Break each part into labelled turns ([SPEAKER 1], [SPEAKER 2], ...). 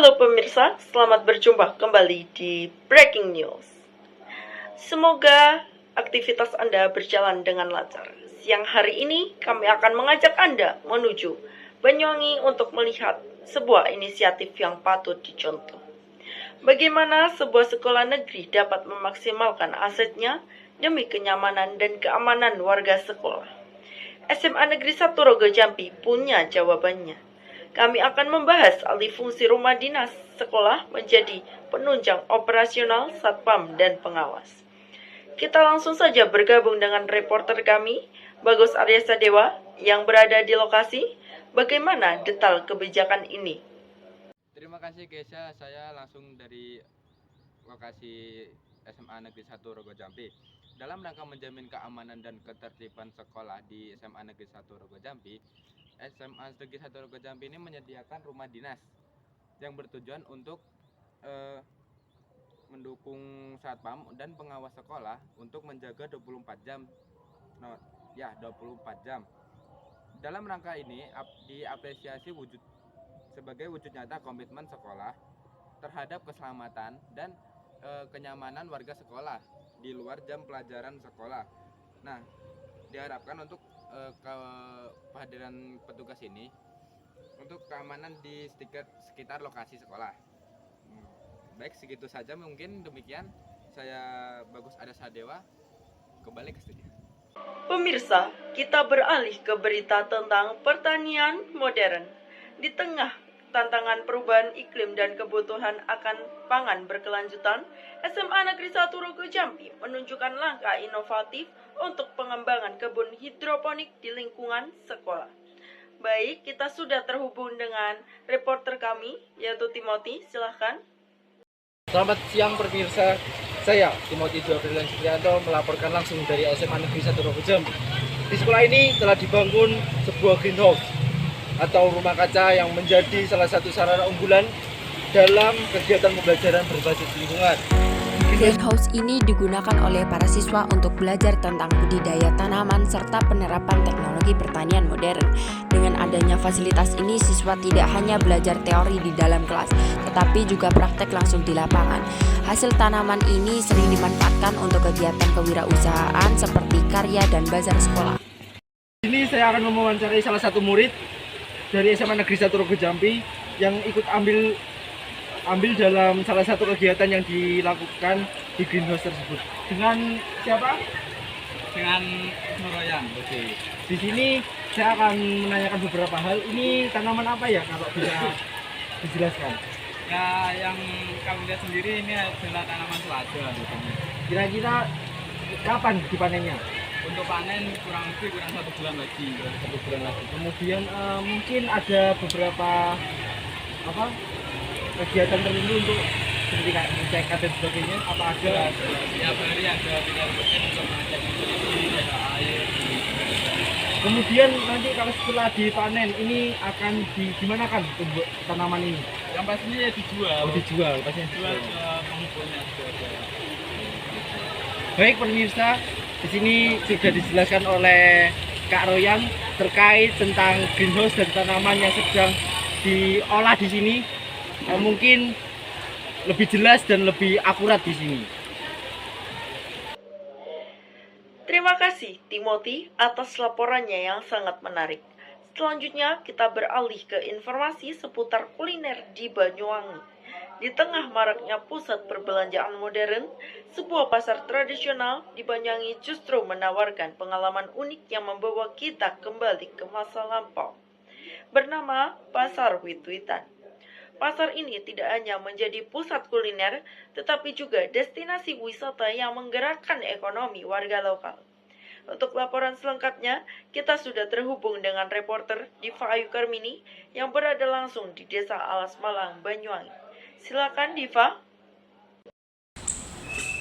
[SPEAKER 1] Halo pemirsa, selamat berjumpa kembali di Breaking News. Semoga aktivitas Anda berjalan dengan lancar. Siang hari ini kami akan mengajak Anda menuju Banyuwangi untuk melihat sebuah inisiatif yang patut dicontoh. Bagaimana sebuah sekolah negeri dapat memaksimalkan asetnya demi kenyamanan dan keamanan warga sekolah. SMA Negeri 1 Rogo Jambi punya jawabannya. Kami akan membahas alih fungsi rumah dinas sekolah menjadi penunjang operasional satpam dan pengawas. Kita langsung saja bergabung dengan reporter kami, Bagus Arya Sadewa, yang berada di lokasi. Bagaimana detail kebijakan ini?
[SPEAKER 2] Terima kasih Kesha, saya langsung dari lokasi SMA Negeri 1 Rogo Jambi. Dalam rangka menjamin keamanan dan ketertiban sekolah di SMA Negeri 1 Rogo Jambi, SMA Negeri 1 Rogo Jambi ini menyediakan rumah dinas yang bertujuan untuk mendukung satpam dan pengawas sekolah untuk menjaga 24 jam. 24 jam. Dalam rangka ini diapresiasi sebagai wujud nyata komitmen sekolah terhadap keselamatan dan kenyamanan warga sekolah di luar jam pelajaran sekolah. Nah, diharapkan untuk kehadiran petugas ini untuk keamanan di sekitar lokasi sekolah. Baik, segitu saja mungkin. Demikian, saya Bagus Arya Sadewa, kembali ke studio.
[SPEAKER 1] Pemirsa, kita beralih ke berita tentang pertanian modern. Di tengah tantangan perubahan iklim dan kebutuhan akan pangan berkelanjutan, SMA Negeri 1 Rogo Jambi menunjukkan langkah inovatif untuk pengembangan kebun hidroponik di lingkungan sekolah. Baik, kita sudah terhubung dengan reporter kami, yaitu Timothy. Silahkan.
[SPEAKER 3] Selamat siang pemirsa, saya Timothy Juabrilan Supriyanto melaporkan langsung dari SMA Negeri 1 Rogo Jambi. Di sekolah ini telah dibangun sebuah greenhouse atau rumah kaca yang menjadi salah satu sarana unggulan dalam kegiatan pembelajaran berbasis lingkungan.
[SPEAKER 4] Greenhouse ini digunakan oleh para siswa untuk belajar tentang budidaya tanaman serta penerapan teknologi pertanian modern. Dengan adanya fasilitas ini, siswa tidak hanya belajar teori di dalam kelas, tetapi juga praktek langsung di lapangan. Hasil tanaman ini sering dimanfaatkan untuk kegiatan kewirausahaan seperti karya dan bazar sekolah.
[SPEAKER 3] Di sini saya akan mewawancarai salah satu murid dari SMA Negeri 1 Rogo Jambi yang ikut ambil dalam salah satu kegiatan yang dilakukan di greenhouse tersebut. Dengan siapa?
[SPEAKER 2] Dengan Nuroyan.
[SPEAKER 3] Oke. Di sini saya akan menanyakan beberapa hal. Ini tanaman apa ya kalau bisa dijelaskan?
[SPEAKER 2] Ya, yang kamu lihat sendiri ini adalah tanaman selada.
[SPEAKER 3] Kira-kira kapan dipanennya?
[SPEAKER 2] Untuk panen kurang 1 bulan lagi.
[SPEAKER 3] 1 bulan lagi. Kemudian mungkin ada beberapa kegiatan tertentu untuk seperti ngecek dan sebagainya. Apa ada?
[SPEAKER 2] Tiap hari ada tinggal rutin untuk mengecek nutrisi, ada air.
[SPEAKER 3] Kemudian nanti kalau setelah dipanen ini akan dimanakan untuk tanaman ini?
[SPEAKER 2] Yang pastinya ya dijual.
[SPEAKER 3] Dijual, pastinya
[SPEAKER 2] Dijual ke pengumpulnya juga.
[SPEAKER 3] Baik pemirsa, di sini sudah dijelaskan oleh Kak Royan terkait tentang greenhouse dan tanaman yang sedang diolah di sini. Mungkin lebih jelas dan lebih akurat di sini.
[SPEAKER 1] Terima kasih Timothy atas laporannya yang sangat menarik. Selanjutnya kita beralih ke informasi seputar kuliner di Banyuwangi. Di tengah maraknya pusat perbelanjaan modern, sebuah pasar tradisional di Banyuwangi justru menawarkan pengalaman unik yang membawa kita kembali ke masa lampau. Bernama Pasar Wit-Witan. Pasar ini tidak hanya menjadi pusat kuliner, tetapi juga destinasi wisata yang menggerakkan ekonomi warga lokal. Untuk laporan selengkapnya, kita sudah terhubung dengan reporter Diva Ayu Karmini yang berada langsung di Desa Alas Malang, Banyuwangi. Silakan Diva.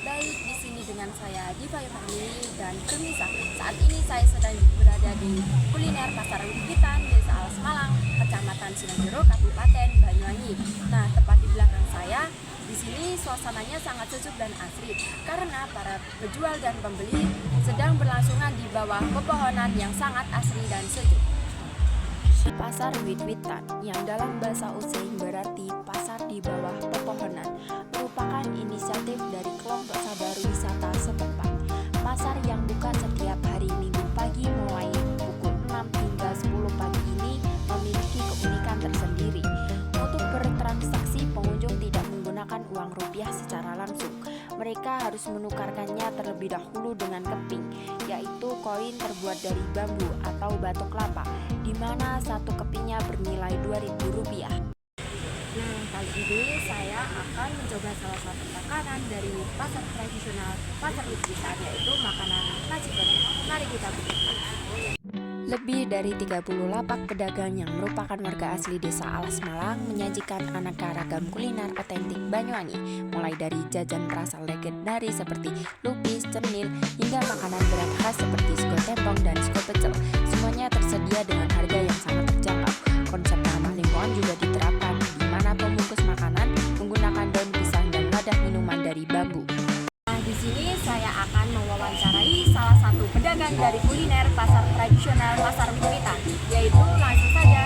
[SPEAKER 4] Baik, di sini dengan saya Diva Ayu Karmini dan pemirsa. Saat ini saya sedang berada di kuliner Pasar Wit-Witan, Desa Alas Malang, Kecamatan Sinojero, Kabupaten Banyuwangi. Nah, tepat di belakang saya, di sini suasananya sangat sejuk dan asri karena para penjual dan pembeli sedang berlangsungan di bawah pepohonan yang sangat asri dan sejuk. Pasar Wit-Witan yang dalam bahasa Osing berarti pasar di langsung. Mereka harus menukarkannya terlebih dahulu dengan keping, yaitu koin terbuat dari bambu atau batu kelapa, di mana satu kepingnya bernilai Rp2.000. Nah, kali ini saya akan mencoba salah satu makanan dari pasar tradisional Pasar Wit-Witan, yaitu makanan nasi goreng. Mari kita buka. Lebih dari 30 lapak pedagang yang merupakan warga asli desa Alas Malang menyajikan aneka ragam kuliner otentik Banyuwangi, mulai dari jajan rasa legendaris seperti lupis, cenil, hingga makanan berat khas seperti sego tempong dan sego pecel. Semuanya tersedia dengan harga yang sangat terjangkau. Konsep ramah lingkungan juga diterapkan, di mana pembungkus makanan menggunakan daun pisang dan wadah minuman dari bambu. Di sini saya akan mewawancarai salah satu pedagang dari kuliner pasar tradisional Pasar Wit-Witan, yaitu langsung saja.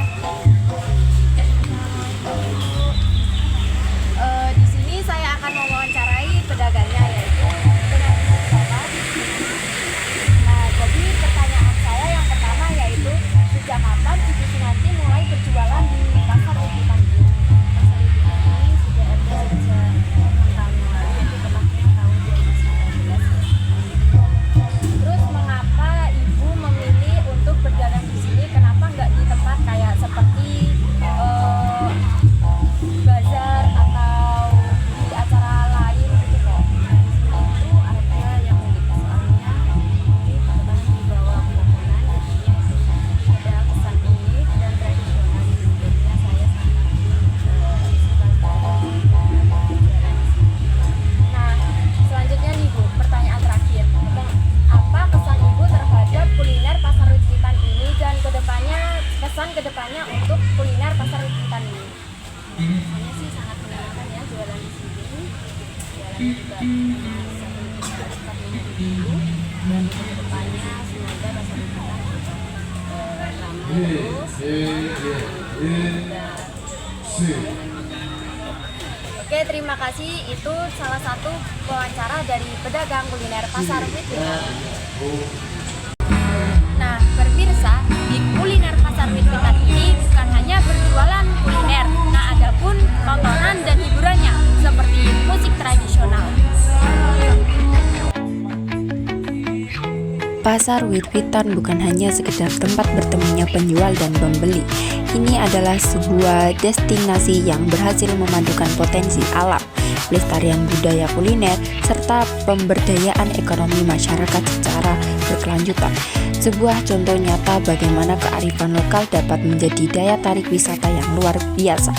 [SPEAKER 4] Di sini saya akan mewawancarai pedagangnya, yaitu dengan Bapak. Nah, jadi pertanyaan saya yang pertama yaitu sejak kapan Ibu Sunanti mulai berjualan di Pasar Wit-Witan ini? Pasar Wit-Witan ini sudah ada sejak tahun lalu, yaitu tepatnya tahun 2019. Terus mengapa Ibu memilih untuk berdagang di sini? Kenapa nggak di tempat kayak seperti bazar atau di acara lain gitu kok? Itu ada yang unik, soalnya ini teman di bawah bangunan, jadinya ada kesan unik dan tradisional. Jadinya saya sangat suka sekali berjalan di sini. Nah, selanjutnya nih Bu, pertanyaan terakhir. Apa kesan Ibu terhadap kuliner Pasar Wit-Witan ini dan kesan kedepannya untuk kuliner Pasar Wit-Witan ini? Saya sih sangat menyenangkan ya jualan di sini. Jualan juga bisa meningkatkan Ibu. Dan kedepannya semoga Pasar Wit-Witan ramai terus. Oke, terima kasih. Itu salah satu wawancara dari pedagang kuliner Pasar Wit-Witan. Nah, pemirsa, di kuliner Pasar Wit-Witan ini bukan hanya berjualan kuliner, nah ada pun tontonan dan hiburannya seperti musik tradisional. Pasar Wit-Witan bukan hanya sekedar tempat bertemunya penjual dan pembeli. Ini adalah sebuah destinasi yang berhasil memadukan potensi alam, pelestarian budaya kuliner, serta pemberdayaan ekonomi masyarakat secara berkelanjutan. Sebuah contoh nyata bagaimana kearifan lokal dapat menjadi daya tarik wisata yang luar biasa.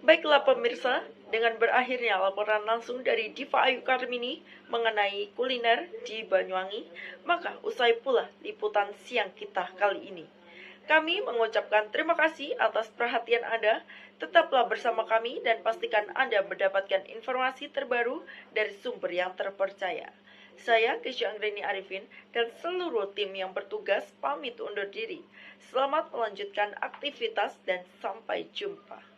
[SPEAKER 1] Baiklah pemirsa, dengan berakhirnya laporan langsung dari Diva Ayu Karmini mengenai kuliner di Banyuwangi, maka usai pula liputan siang kita kali ini. Kami mengucapkan terima kasih atas perhatian Anda. Tetaplah bersama kami dan pastikan Anda mendapatkan informasi terbaru dari sumber yang terpercaya. Saya Kesha Anggreni Arifin dan seluruh tim yang bertugas pamit undur diri. Selamat melanjutkan aktivitas dan sampai jumpa.